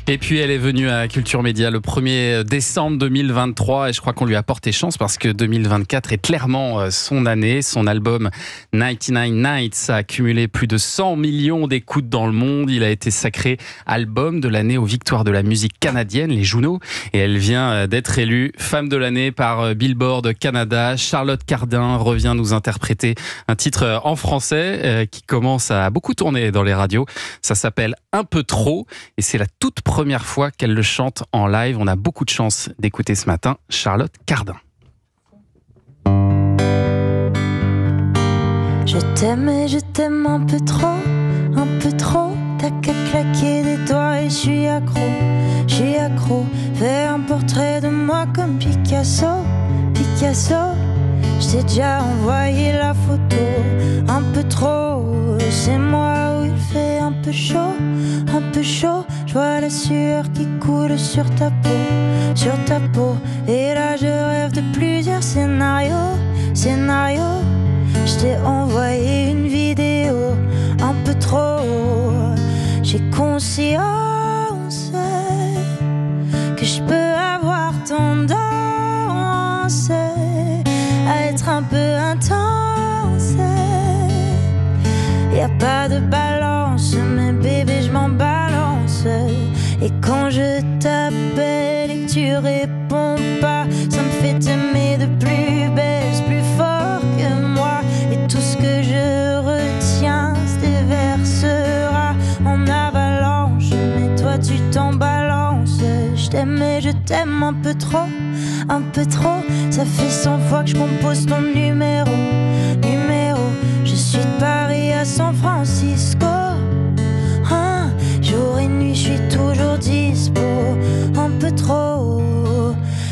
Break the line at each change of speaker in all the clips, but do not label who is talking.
Et puis elle est venue à Culture Média le 1er décembre 2023 et je crois qu'on lui a porté chance parce que 2024 est clairement son année. Son album 99 Nights a accumulé plus de 100 millions d'écoutes dans le monde. Il a été sacré album de l'année aux victoires de la musique canadienne, les Juno. Et elle vient d'être élue femme de l'année par Billboard Canada. Charlotte Cardin revient nous interpréter un titre en français qui commence à beaucoup tourner dans les radios. Ça s'appelle Un peu trop et c'est la toute première fois qu'elle le chante en live. On a beaucoup de chance d'écouter ce matin Charlotte Cardin.
Je t'aime et je t'aime un peu trop, t'as qu'à claquer des doigts et je suis accro, fais un portrait de moi comme Picasso, je t'ai déjà envoyé la photo, un peu trop, c'est moi où il fait un peu chaud, je vois la sueur qui coule sur ta peau, et là je rêve de plusieurs scénarios, je t'ai envoyé une vidéo, un peu trop, j'ai conscience que je peux avoir tendance à être un peu intense. Y a pas de balance, mais bébé je m'en balance. Et quand je t'appelle et que tu réponds pas, ça me fait t'aimer de plus belle, plus fort que moi. Et tout ce que je retiens se déversera en avalanche. Mais toi tu t'en balances. Je t'aime et je t'aime un peu trop. Ça fait 100 fois que je compose ton numéro. Je suis de Paris à San Francisco. Jour et nuit, je suis toujours dispo. Un peu trop,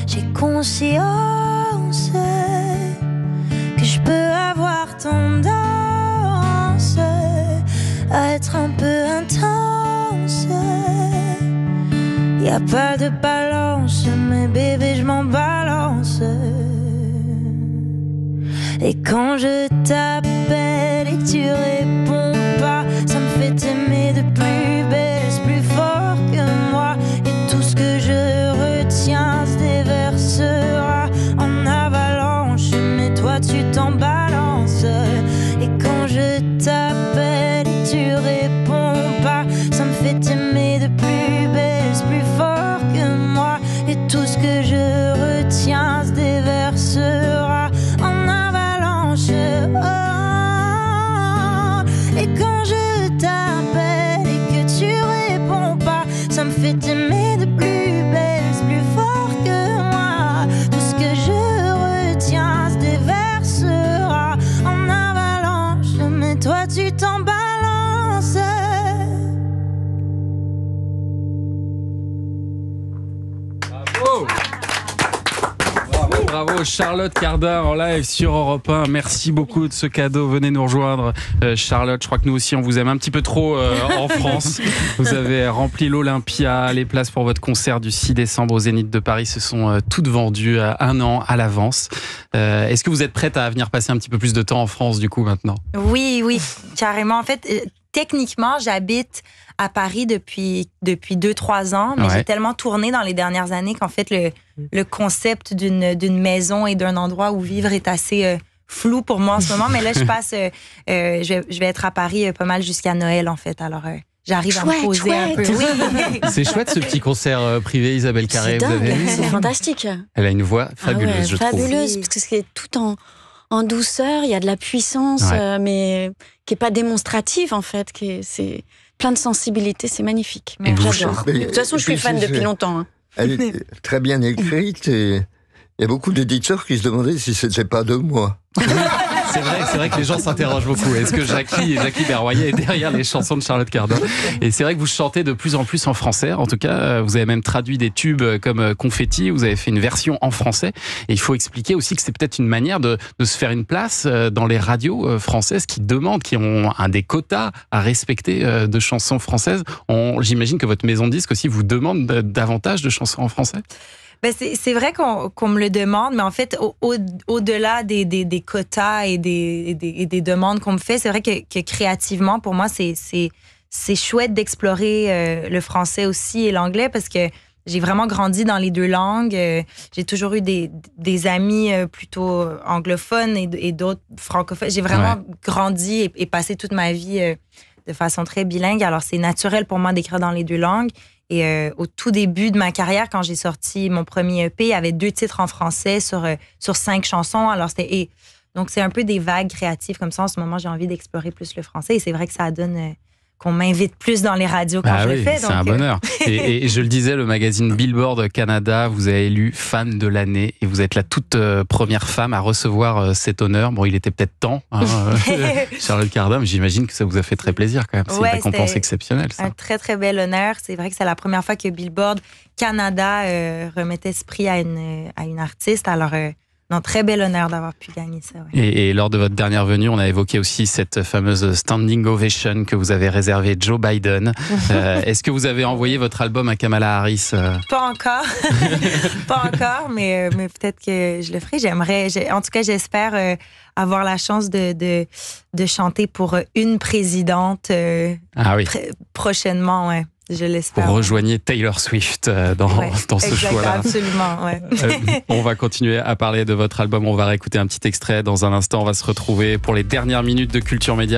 j'ai conscience que je peux avoir tendance à être un peu intense. Y a pas de balance, mais bébé, je m'en balance. Et quand je t'appelle et que tu réponds pas, ça me fait t'aimer de plus belle, plus fort que moi. Et tout ce que je retiens se déversera en avalanche. Mais toi tu t'en balances. Et quand je t'appelle et que tu réponds pas, ça me fait t'aimer de plus belle, plus fort que moi. Et tout ce que je retiens se déversera en avalanche. Et quand je t'appelle et que tu réponds pas, ça me fait t'aimer de plus belle, plus fort que moi. Tout ce que je retiens se déversera en avalanche. Mais toi tu t'en balances.
Bravo Charlotte Cardin en live sur Europe 1. Merci beaucoup de ce cadeau. Venez nous rejoindre Charlotte. Je crois que nous aussi on vous aime un petit peu trop en France. Vous avez rempli l'Olympia. Les places pour votre concert du 6 décembre au Zénith de Paris se sont toutes vendues un an à l'avance. Est-ce que vous êtes prête à venir passer un petit peu plus de temps en France du coup maintenant ?
Oui, carrément. En fait, techniquement, j'habite à Paris depuis 2-3 ans, mais j'ai tellement tourné dans les dernières années qu'en fait, le concept d'une maison et d'un endroit où vivre est assez flou pour moi en ce moment. Mais là, je vais être à Paris pas mal jusqu'à Noël, en fait. Alors, j'arrive à me poser un peu. Oui.
C'est chouette ce petit concert privé, Isabelle Carré.
C'est
vous avez vu ?
c'est fantastique.
Elle a une voix fabuleuse, je trouve.
Fabuleuse, parce que c'est tout en douceur, il y a de la puissance, mais qui n'est pas démonstrative, en fait. C'est plein de sensibilité, c'est magnifique. J'adore. De toute façon, je suis fan depuis longtemps. Hein.
Elle est très bien écrite et il y a beaucoup d'éditeurs qui se demandaient si c'était pas de moi.
C'est vrai que les gens s'interrogent beaucoup. Est-ce que Jackie Berroyer est derrière les chansons de Charlotte Cardin ? Et c'est vrai que vous chantez de plus en plus en français. En tout cas, vous avez même traduit des tubes comme Confetti. Vous avez fait une version en français. Et il faut expliquer aussi que c'est peut-être une manière de se faire une place dans les radios françaises qui ont des quotas à respecter de chansons françaises. J'imagine que votre maison de disques aussi vous demande davantage de chansons en français.
Ben c'est vrai qu'on me le demande, mais en fait, au-delà des quotas et des demandes qu'on me fait, c'est vrai que créativement, pour moi, c'est c'est chouette d'explorer le français aussi et l'anglais parce que j'ai vraiment grandi dans les deux langues. J'ai toujours eu des amis plutôt anglophones et d'autres francophones. J'ai vraiment grandi et passé toute ma vie de façon très bilingue. Alors, c'est naturel pour moi d'écrire dans les deux langues. Et au tout début de ma carrière, quand j'ai sorti mon premier EP, il y avait 2 titres en français sur 5 chansons. Alors, donc, c'est un peu des vagues créatives comme ça. En ce moment, j'ai envie d'explorer plus le français. Et c'est vrai que ça donne... qu'on m'invite plus dans les radios quand je le fais.
C'est un bonheur. Et je le disais, le magazine Billboard Canada vous a élu femme de l'année et vous êtes la toute première femme à recevoir cet honneur. Bon, il était peut-être temps, Charlotte Cardin, mais j'imagine que ça vous a fait très plaisir quand même. C'est une récompense exceptionnelle. Ça.
Un très, très bel honneur. C'est vrai que c'est la première fois que Billboard Canada remettait ce prix à une artiste. Alors... non, très bel honneur d'avoir pu gagner ça. Ouais.
Et lors de votre dernière venue, on a évoqué aussi cette fameuse standing ovation que vous avez réservée Joe Biden. Est-ce que vous avez envoyé votre album à Kamala Harris
Pas encore. Pas encore, mais peut-être que je le ferai. En tout cas, j'espère avoir la chance de chanter pour une présidente prochainement, ouais. Je l'espère.
Vous rejoignez Taylor Swift dans ce choix-là.
Absolument, ouais.
On va continuer à parler de votre album. On va réécouter un petit extrait dans un instant. On va se retrouver pour les dernières minutes de Culture Média.